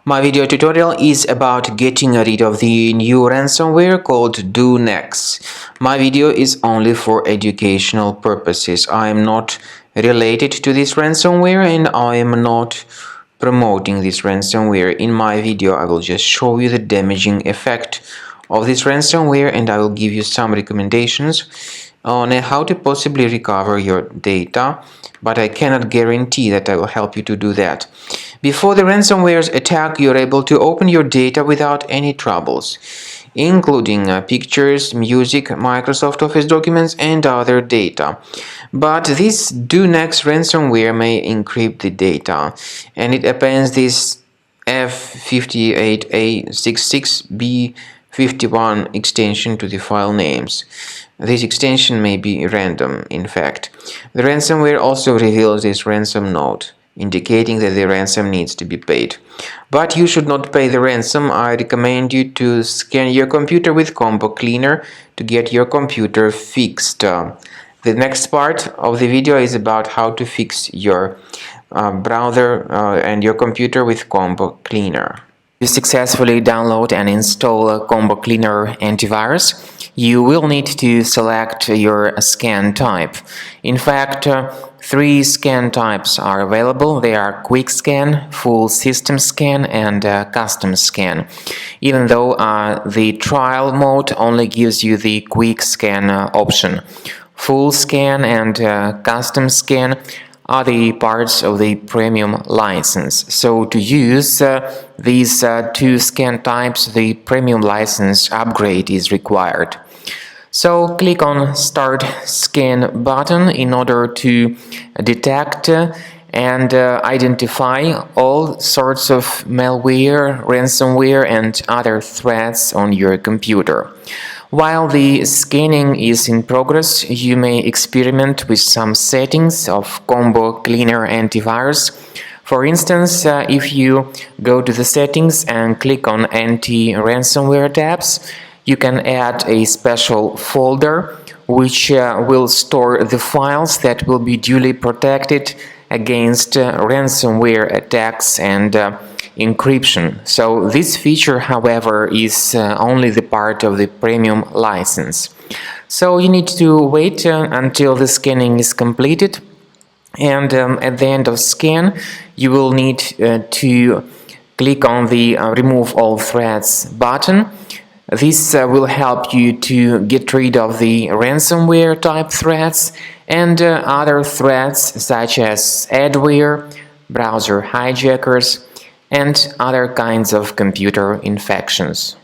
My video tutorial is about getting rid of the new ransomware called DoNex. My video is only for educational purposes. I am not related to this ransomware and I am not promoting this ransomware. In my video, I will just show you the damaging effect of this ransomware and I will give you some recommendations on how to possibly recover your data, but I cannot guarantee that I will help you to do that. Before the ransomware's attack, you're able to open your data without any troubles, including pictures, music, Microsoft Office documents, and other data. But this DoNex ransomware may encrypt the data, and it appends this f58A66B51 extension to the file names. This extension may be random, in fact. The ransomware also reveals this ransom note, indicating that the ransom needs to be paid. But you should not pay the ransom. I recommend you to scan your computer with Combo Cleaner to get your computer fixed. The next part of the video is about how to fix your browser and your computer with Combo Cleaner. To successfully download and install Combo Cleaner Antivirus, you will need to select your scan type. In fact, three scan types are available. They are Quick Scan, Full System Scan, and Custom Scan. Even though the trial mode only gives you the Quick Scan option. Full Scan and Custom Scan are the parts of the premium license. So to use these two scan types, the premium license upgrade is required. So click on Start Scan button in order to detect and identify all sorts of malware, ransomware, and other threats on your computer. While the scanning is in progress, you may experiment with some settings of Combo Cleaner Antivirus. For instance, if you go to the settings and click on Anti-Ransomware tabs, you can add a special folder which will store the files that will be duly protected against ransomware attacks and encryption. So this feature, however, is only the part of the premium license. So you need to wait until the scanning is completed, and at the end of scan you will need to click on the Remove All Threats button. This will help you to get rid of the ransomware type threats and other threats such as adware, browser hijackers, and other kinds of computer infections.